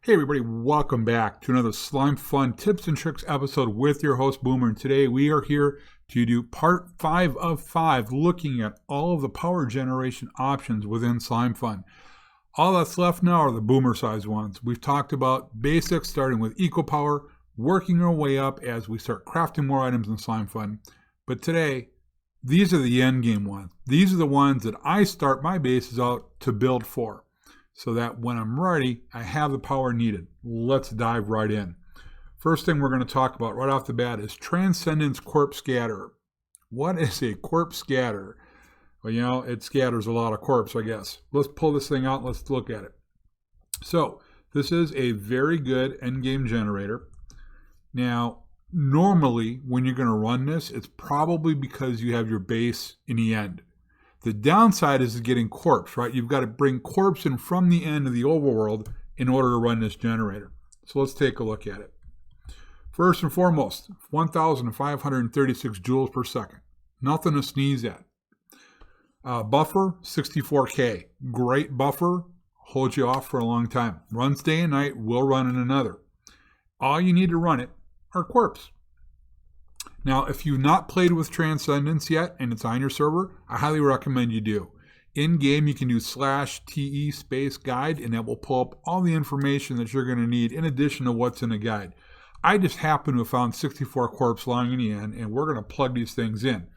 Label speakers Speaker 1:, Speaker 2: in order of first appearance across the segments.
Speaker 1: Hey everybody, welcome back to another Slimefun Tips and Tricks episode with your host Boomer. And today we are here to do part 5 of 5, looking at all of the power generation options within Slimefun. All that's left now are the Boomer size ones. We've talked about basics, starting with eco power, working our way up as we start crafting more items in Slimefun. But today, these are the end game ones. These are the ones that I start my bases out to build for, so that when I'm ready, I have the power needed. Let's dive right in. First thing we're going to talk about right off the bat is Transcendence Corp Scatter. What is a Corp Scatter? Well, it scatters a lot of corps, I guess. Let's pull this thing out and let's look at it. So, this is a very good endgame generator. Now, normally, when you're going to run this, it's probably because you have your base in the end. The downside is getting corps, right? You've got to bring corps in from the end of the overworld in order to run this generator. So let's take a look at it. First and foremost, 1,536 joules per second. Nothing to sneeze at. Buffer, 64K. Great buffer. Holds you off for a long time. Runs day and night. Will run in another. All you need to run it are corps. Now, if you've not played with Transcendence yet and it's on your server, I highly recommend you do. In-game, you can do /TE space guide, and that will pull up all the information that you're going to need in addition to what's in the guide. I just happen to have found 64 corps lying in the end, and we're going to plug these things in.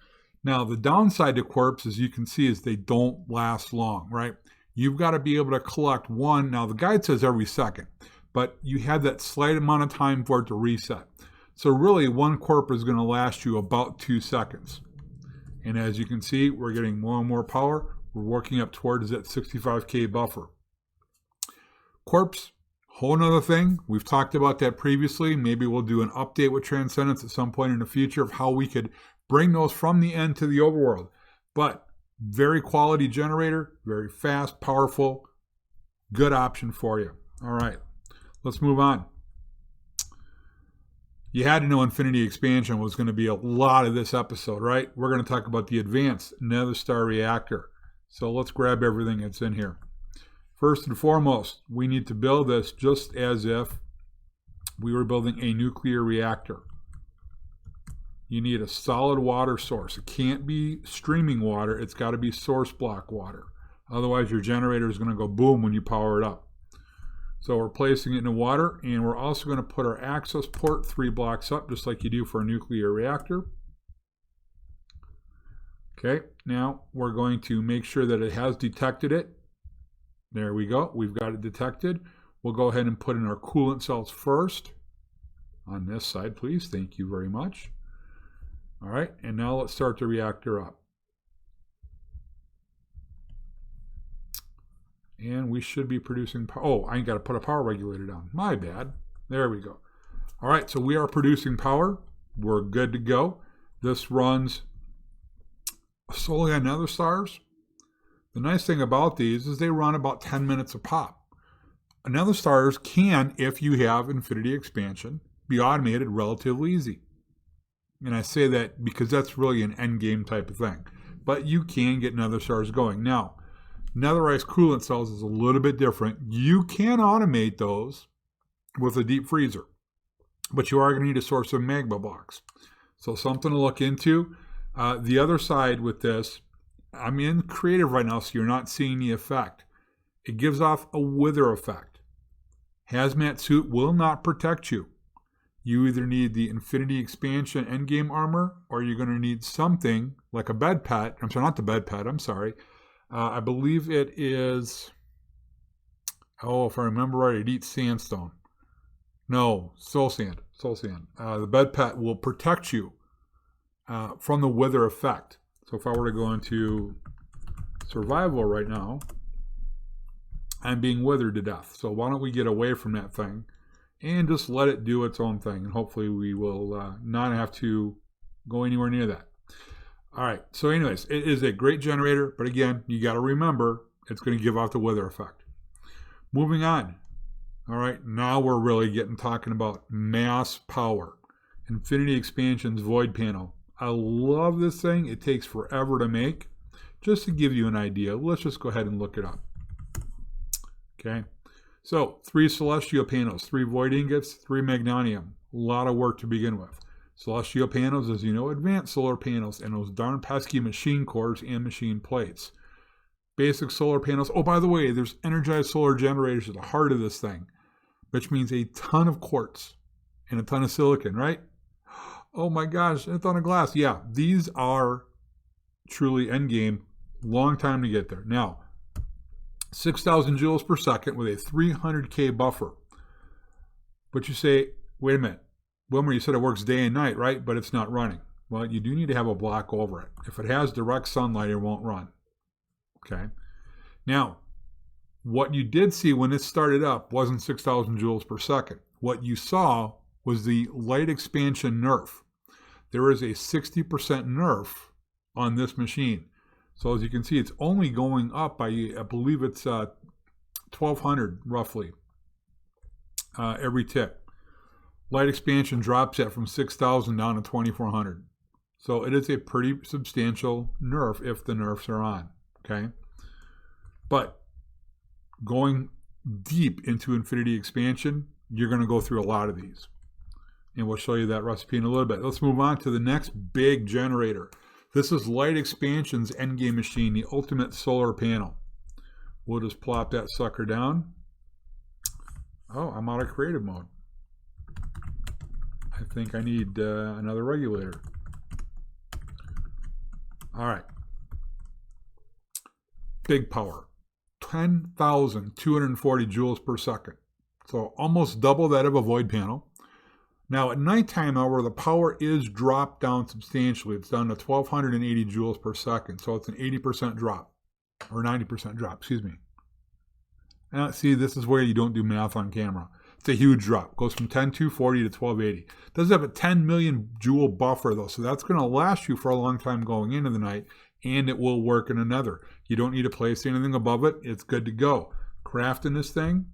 Speaker 1: Now, the downside to corps, as you can see, is they don't last long, right? You've got to be able to collect one. Now, the guide says every second, but you have that slight amount of time for it to reset. So really, one corp is going to last you about 2 seconds. And as you can see, we're getting more and more power. We're working up towards that 65K buffer. Corps, whole nother thing. We've talked about that previously. Maybe we'll do an update with Transcendence at some point in the future of how we could bring those from the end to the overworld. But very quality generator, very fast, powerful, good option for you. All right, let's move on. You had to know Infinity Expansion was going to be a lot of this episode, right? We're going to talk about the advanced Netherstar Reactor. So let's grab everything that's in here. First and foremost, we need to build this just as if we were building a nuclear reactor. You need a solid water source. It can't be streaming water. It's got to be source block water. Otherwise, your generator is going to go boom when you power it up. So we're placing it in the water, and we're also going to put our access port 3 blocks up, just like you do for a nuclear reactor. Okay, now we're going to make sure that it has detected it. There we go. We've got it detected. We'll go ahead and put in our coolant cells first. On this side, please. Thank you very much. All right, and now let's start the reactor up. And we should be producing power. Oh, I ain't got to put a power regulator down. My bad. There we go. All right, so we are producing power. We're good to go. This runs solely on Netherstars. The nice thing about these is they run about 10 minutes a pop. Netherstars can, if you have Infinity Expansion, be automated relatively easy. And I say that because that's really an end game type of thing. But you can get Netherstars going. Now, Netherized coolant cells is a little bit different. You can automate those with a deep freezer, but you are going to need a source of magma blocks. So something to look into. The other side with this, I'm in creative right now, so you're not seeing the effect. It gives off a wither effect. Hazmat suit will not protect you. You either need the Infinity Expansion endgame armor, or you're going to need something like a bed pet. I'm sorry, not the bed pet, I'm sorry. I believe it is, if I remember right, it eats sandstone. No, soul sand. The bed pet will protect you from the wither effect. So if I were to go into survival right now, I'm being withered to death. So why don't we get away from that thing and just let it do its own thing. And hopefully we will not have to go anywhere near that. All right, so anyways, it is a great generator, but again, you got to remember it's going to give off the wither effect. Moving on. All right, now we're really talking about mass power. Infinity Expansion's Void Panel. I love this thing. It takes forever to make. Just to give you an idea, let's just go ahead and look it up. Okay, So 3 celestial panels, 3 void ingots, 3 magnesium. A lot of work to begin with. Celestial panels, as you know, advanced solar panels, and those darn pesky machine cores and machine plates. Basic solar panels. Oh, by the way, there's energized solar generators at the heart of this thing, which means a ton of quartz and a ton of silicon, right? Oh my gosh, a ton of glass. Yeah, these are truly endgame. Long time to get there. Now, 6,000 joules per second with a 300K buffer. But you say, wait a minute, Wilmer, you said it works day and night, right? But it's not running. Well, you do need to have a block over it. If it has direct sunlight, it won't run. Okay. Now, what you did see when it started up wasn't 6,000 joules per second. What you saw was the light expansion nerf. There is a 60% nerf on this machine. So as you can see, it's only going up by, I believe it's 1,200 roughly every tick. Light expansion drops it from 6,000 down to 2,400. So it is a pretty substantial nerf if the nerfs are on. Okay, but going deep into infinity expansion, you're going to go through a lot of these. And we'll show you that recipe in a little bit. Let's move on to the next big generator. This is Light Expansion's endgame machine, the ultimate solar panel. We'll just plop that sucker down. Oh, I'm out of creative mode. I think I need another regulator. All right. Big power, 10,240 joules per second. So almost double that of a void panel. Now at nighttime, however, the power is dropped down substantially. It's down to 1,280 joules per second. So it's an 80% drop, or 90% drop, excuse me. And see, this is where you don't do math on camera. It's a huge drop. It goes from 10,240 to 1,280. It does have a 10 million joule buffer though, so that's going to last you for a long time going into the night, and it will work in another. You don't need to place anything above it. It's good to go. Crafting this thing,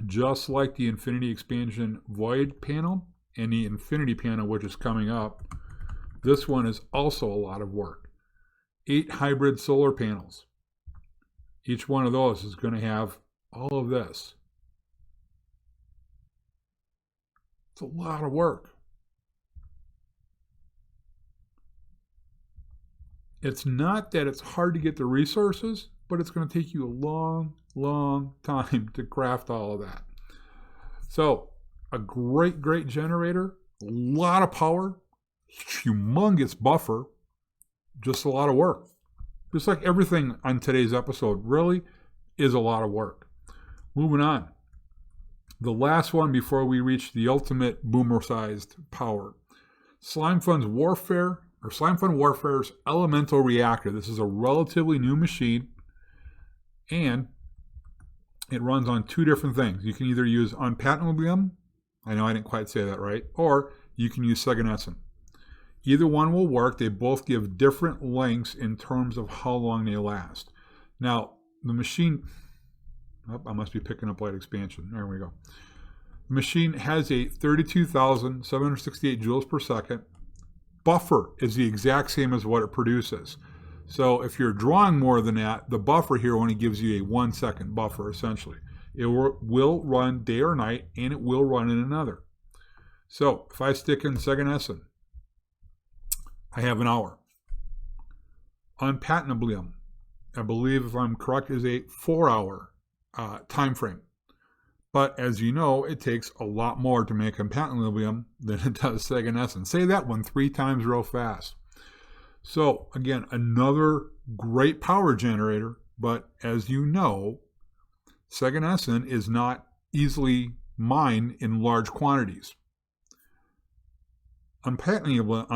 Speaker 1: just like the Infinity Expansion Void panel and the Infinity panel, which is coming up, this one is also a lot of work. 8 hybrid solar panels. Each one of those is going to have all of this. It's a lot of work. It's not that it's hard to get the resources, but it's going to take you a long, long time to craft all of that. So, a great, great generator, a lot of power, humongous buffer, just a lot of work. Just like everything on today's episode really is a lot of work. Moving on. The last one before we reach the ultimate boomer-sized power. Slimefun's Warfare's Elemental Reactor. This is a relatively new machine, and it runs on 2 different things. You can either use unpatentable, I know I didn't quite say that right, or you can use Seganescent. Either one will work. They both give different lengths in terms of how long they last. Now, the machine, I must be picking up light expansion. There we go. The machine has a 32,768 joules per second. Buffer is the exact same as what it produces. So if you're drawing more than that, the buffer here only gives you a 1 second buffer, essentially. It will run day or night, and it will run in another. So if I stick in Seganescent, I have an hour. Unpatentable, I believe, if I'm correct, is a 4-hour time frame. But as you know, it takes a lot more to make unpatentable than it does Seganescent. Say that one 3 times real fast. So again, another great power generator, but as you know, Seganescent is not easily mined in large quantities. Unpatentable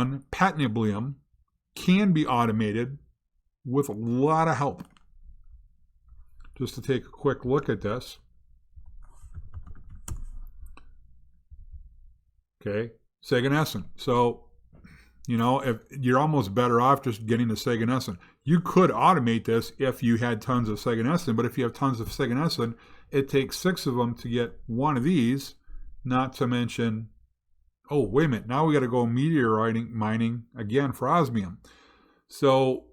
Speaker 1: can be automated with a lot of help. Just to take a quick look at this. Okay, Seganescent. So, you know, if you're almost better off just getting the Seganescent. You could automate this if you had tons of Seganescent, but if you have tons of Seganescent, it takes 6 of them to get one of these, not to mention, oh, wait a minute, now we got to go meteorite mining again for osmium. So,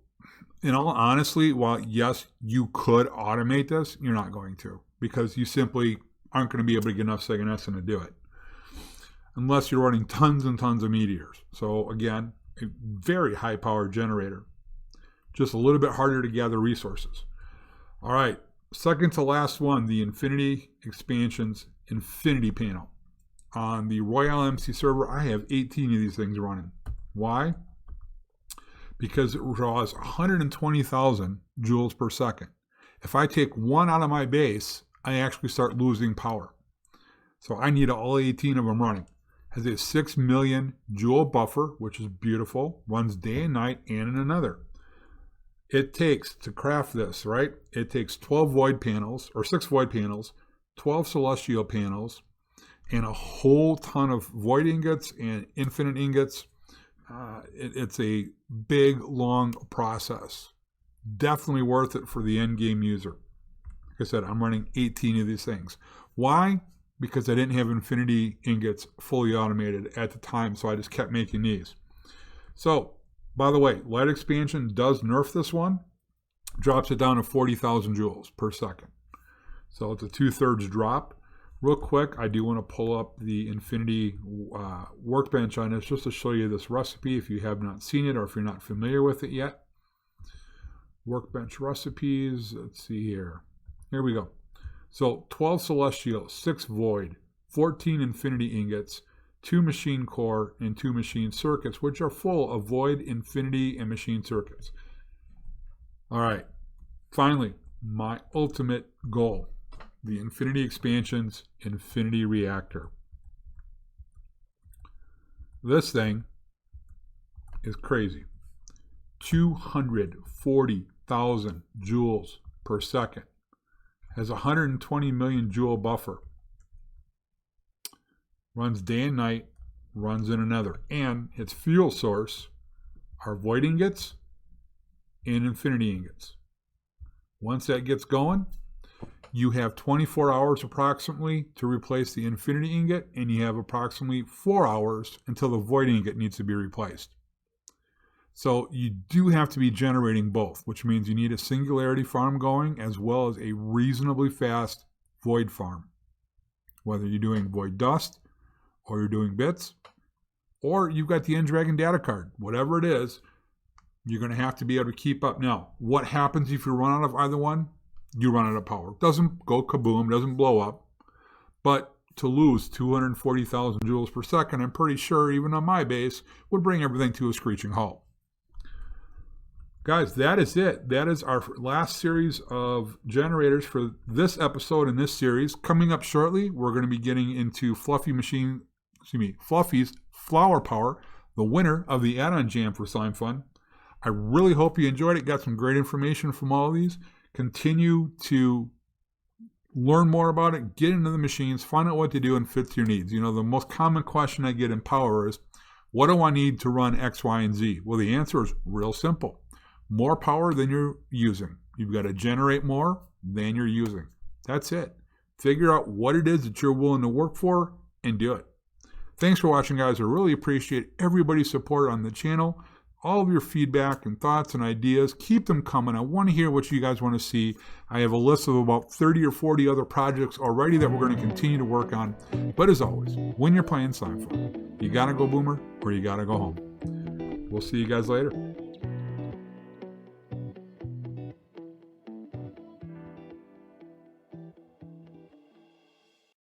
Speaker 1: in all honesty, while yes, you could automate this, you're not going to. because you simply aren't going to be able to get enough senescent to do it. Unless you're running tons and tons of meteors. So again, a very high power generator. Just a little bit harder to gather resources. All right, second to last one, the Infinity Expansions Infinity Panel. On the Royal MC server, I have 18 of these things running. Why? Because it draws 120,000 joules per second. If I take one out of my base, I actually start losing power. So I need all 18 of them running. Has a 6 million joule buffer, which is beautiful, runs day and night and in another. It takes, to craft this, right? It takes 12 void panels, or 6 void panels, 12 celestial panels, and a whole ton of void ingots and infinite ingots. It's a big, long process. Definitely worth it for the end game user. Like I said, I'm running 18 of these things. Why? Because I didn't have infinity ingots fully automated at the time, so I just kept making these. So, by the way, light expansion does nerf this one, drops it down to 40,000 joules per second. So it's a 2/3 drop. Real quick, I do want to pull up the Infinity workbench on this just to show you this recipe if you have not seen it or if you're not familiar with it yet. Workbench recipes, let's see here. Here we go. So 12 celestial, 6 void, 14 infinity ingots, 2 machine core, and 2 machine circuits, which are full of void, infinity, and machine circuits. All right, finally, my ultimate goal, the Infinity Expansions Infinity Reactor. This thing is crazy. 240,000 joules per second. Has a 120 million joule buffer. Runs day and night, runs in another. And its fuel source are void ingots and infinity ingots. Once that gets going, you have 24 hours approximately to replace the infinity ingot, and you have approximately 4 hours until the void ingot needs to be replaced. So you do have to be generating both, which means you need a singularity farm going as well as a reasonably fast void farm. Whether you're doing void dust or you're doing bits or you've got the N-Dragon data card, whatever it is, you're going to have to be able to keep up. Now, what happens if you run out of either one? You run out of power. Doesn't go kaboom, doesn't blow up. But to lose 240,000 joules per second, I'm pretty sure even on my base, would bring everything to a screeching halt. Guys, that is it. That is our last series of generators for this episode in this series. Coming up shortly, we're going to be getting into Fluffy's Flower Power, the winner of the add-on jam for Slimefun. I really hope you enjoyed it. Got some great information from all of these. Continue to learn more about it, get into the machines, find out what to do and fits your needs. You know, the most common question I get in Power is, what do I need to run X, Y, and Z? Well, the answer is real simple. More power than you're using. You've got to generate more than you're using. That's it. Figure out what it is that you're willing to work for and do it. Thanks for watching, guys. I really appreciate everybody's support on the channel. All of your feedback and thoughts and ideas, keep them coming. I want to hear what you guys want to see. I have a list of about 30 or 40 other projects already that we're going to continue to work on. But as always, when you're playing Slimefun, you got to go Boomer or you got to go home. We'll see you guys later.